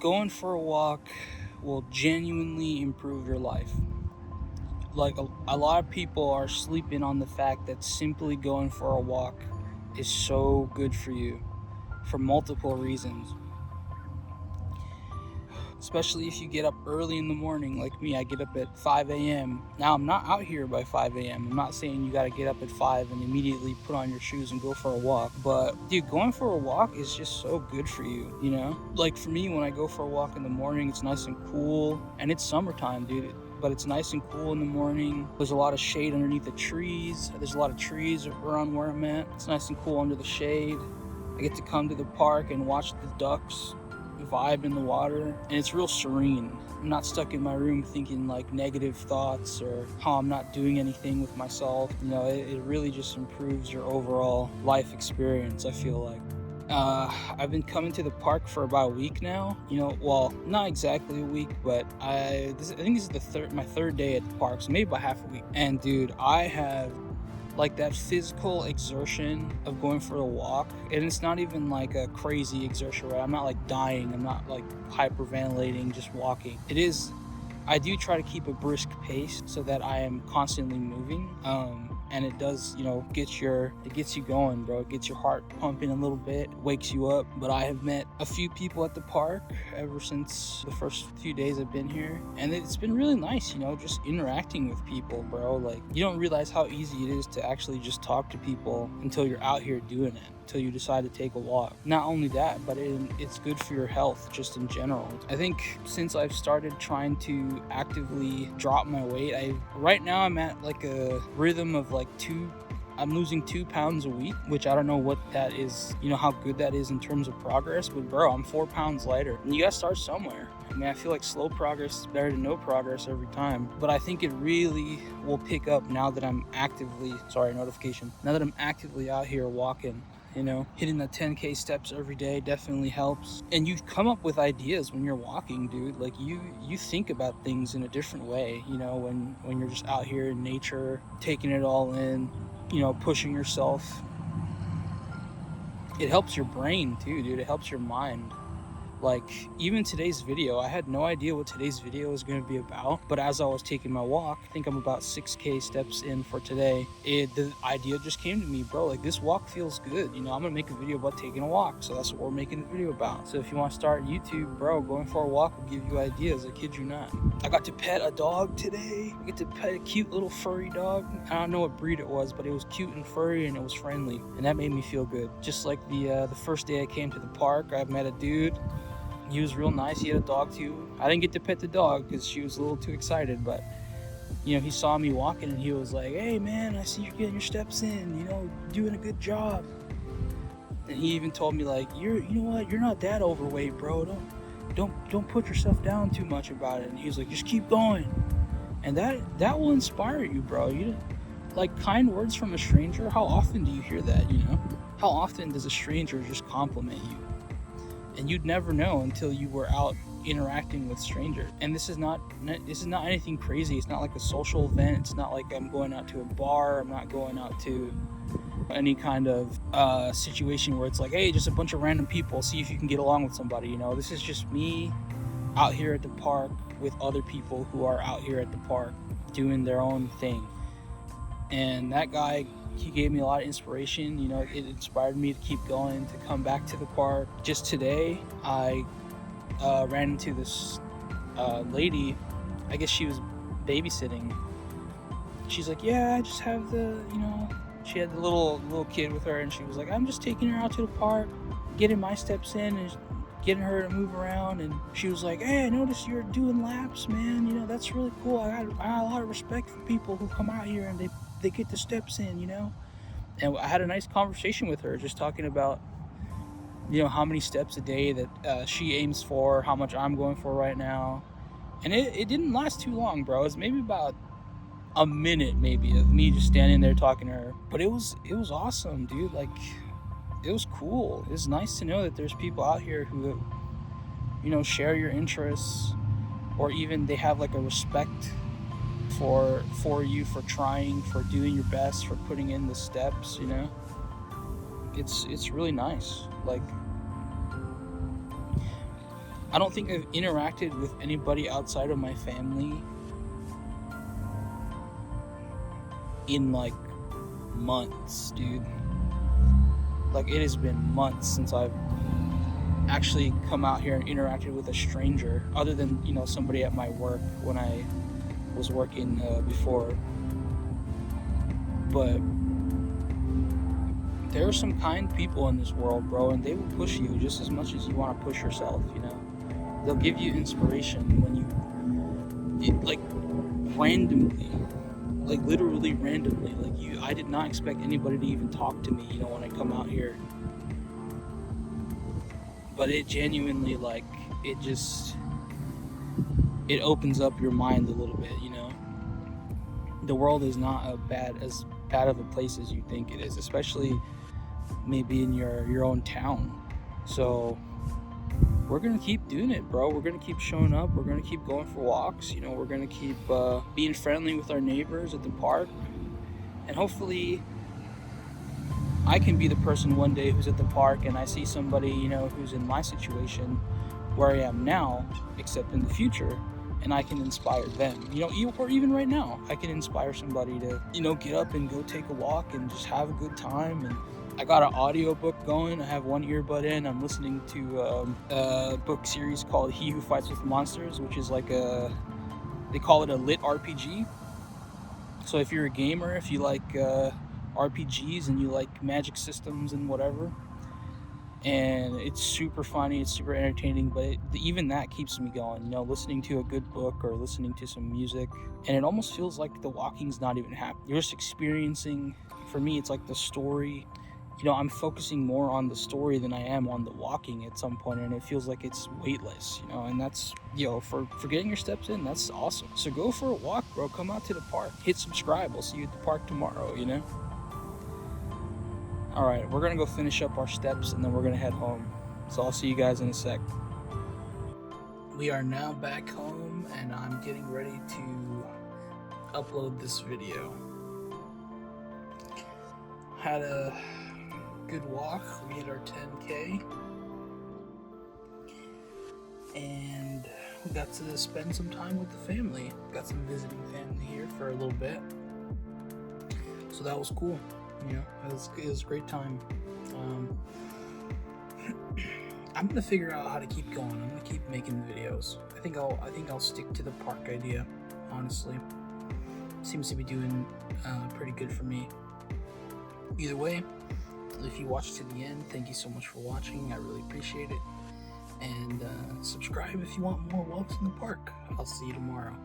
Going for a walk will genuinely improve your life. Like a lot of people are sleeping on the fact that simply going for a walk is so good for you for multiple reasons. Especially if you get up early in the morning like me. I get up at 5 a.m. Now, I'm not out here by 5 a.m. I'm not saying you got to get up at 5 and immediately put on your shoes and go for a walk. But, dude, going for a walk is just so good for you, you know? Like, for me, when I go for a walk in the morning, it's nice and cool. And it's summertime, dude. But it's nice and cool in the morning. There's a lot of shade underneath the trees. There's a lot of trees around where I'm at. It's nice and cool under the shade. I get to come to the park and watch the ducks vibe in the water, and it's real serene. I'm not stuck in my room thinking like negative thoughts or how I'm not doing anything with myself. You know, it really just improves your overall life experience, I feel like. I've been coming to the park for about a week now. You know, well, not exactly a week, but I think this is my third day at the park, so maybe about half a week. And dude, I have like that physical exertion of going for a walk, and it's not even like a crazy exertion, right? I'm not like dying, I'm not like hyperventilating just walking. I do try to keep a brisk pace so that I am constantly moving, and it does, you know, it gets you going, bro. It gets your heart pumping a little bit, wakes you up. But I have met a few people at the park ever since the first few days I've been here, and it's been really nice, you know, just interacting with people, bro. Like, you don't realize how easy it is to actually just talk to people until you're out here doing it, until you decide to take a walk. Not only that, but it's good for your health just in general. I think since I've started trying to actively drop my weight, right now I'm at like a rhythm of like I'm losing 2 pounds a week, which I don't know what that is, you know, how good that is in terms of progress, but bro, I'm 4 pounds lighter. And you gotta start somewhere. I mean, I feel like slow progress is better than no progress every time, but I think it really will pick up now that I'm actively, now that I'm actively out here walking. You know, hitting the 10K steps every day definitely helps. And you come up with ideas when you're walking, dude. Like you think about things in a different way, you know, when you're just out here in nature, taking it all in, you know, pushing yourself. It helps your brain too, dude. It helps your mind. Like, even today's video, I had no idea what today's video was going to be about, but as I was taking my walk, I think I'm about 6K steps in for today, the idea just came to me, bro. Like, this walk feels good, you know. I'm gonna make a video about taking a walk, so that's what we're making the video about. So if you want to start YouTube, bro, going for a walk will give you ideas. I kid you not. I got to pet a dog today. I get to pet a cute little furry dog. I don't know what breed it was, but it was cute and furry, and it was friendly, and that made me feel good. Just like the first day I came to the park, I met a dude. He was real nice. He had a dog too. I didn't get to pet the dog because she was a little too excited, but you know, he saw me walking and he was like, "Hey man, I see you're getting your steps in, you know, doing a good job." And he even told me like, you know what, you're not that overweight, bro. Don't put yourself down too much about it." And he was like, "Just keep going." And that will inspire you, bro. You like kind words from a stranger. How often do you hear that, you know? How often does a stranger just compliment you? And you'd never know until you were out interacting with strangers. And this is not anything crazy. It's not like a social event. It's not like I'm going out to a bar. I'm not going out to any kind of situation where it's like, hey, just a bunch of random people, see if you can get along with somebody. You know, this is just me out here at the park with other people who are out here at the park doing their own thing. And that guy, he gave me a lot of inspiration. You know, it inspired me to keep going, to come back to the park. Just today, I ran into this lady. I guess she was babysitting. She's like, "Yeah, I just have she had the little kid with her, and she was like, "I'm just taking her out to the park, getting my steps in and getting her to move around." And she was like, "Hey, I noticed you're doing laps, man. You know, that's really cool. I got a lot of respect for people who come out here and they get the steps in, you know." And I had a nice conversation with her, just talking about, you know, how many steps a day that she aims for, how much I'm going for right now. And it didn't last too long, bro. It was maybe about a minute, maybe, of me just standing there talking to her. But it was awesome, dude. Like, it was cool. It's nice to know that there's people out here who, you know, share your interests, or even they have like a respect for you, for trying, for doing your best, for putting in the steps, you know. It's really nice. Like, I don't think I've interacted with anybody outside of my family in like months, dude. Like, it has been months since I've actually come out here and interacted with a stranger, other than, you know, somebody at my work when I was working before. But there are some kind people in this world, bro, and they will push you just as much as you want to push yourself, you know. They'll give you inspiration when like, randomly, like, literally randomly. Like, I did not expect anybody to even talk to me, you know, when I come out here. But it genuinely, like, it opens up your mind a little bit, you know. The world is not as bad of a place as you think it is, especially maybe in your own town. So we're gonna keep doing it, bro. We're gonna keep showing up. We're gonna keep going for walks. You know, we're gonna keep being friendly with our neighbors at the park, and hopefully I can be the person one day who's at the park and I see somebody, you know, who's in my situation where I am now, except in the future, and I can inspire them. You know, or even right now, I can inspire somebody to, you know, get up and go take a walk and just have a good time. And I got an audiobook going. I have one earbud in. I'm listening to a book series called He Who Fights with Monsters, which is like they call it a lit RPG. So if you're a gamer, if you like RPGs and you like magic systems and whatever, and it's super funny, it's super entertaining, but even that keeps me going, you know, listening to a good book or listening to some music. And it almost feels like the walking's not even happening. You're just experiencing, for me, it's like the story. You know, I'm focusing more on the story than I am on the walking at some point, and it feels like it's weightless, you know. And that's, you know, for getting your steps in, that's awesome. So go for a walk, bro. Come out to the park. Hit subscribe. I'll see you at the park tomorrow, you know. All right, we're gonna go finish up our steps and then we're gonna head home. So I'll see you guys in a sec. We are now back home and I'm getting ready to upload this video. Had a good walk. We hit our 10K. And we got to spend some time with the family. Got some visiting family here for a little bit. So that was cool. You know, it was a great time. I'm gonna figure out how to keep going. I'm gonna keep making videos. I think I'll stick to the park idea. Honestly, seems to be doing pretty good for me. Either way, if you watched to the end, thank you so much for watching. I really appreciate it. And subscribe if you want more walks in the park. I'll see you tomorrow.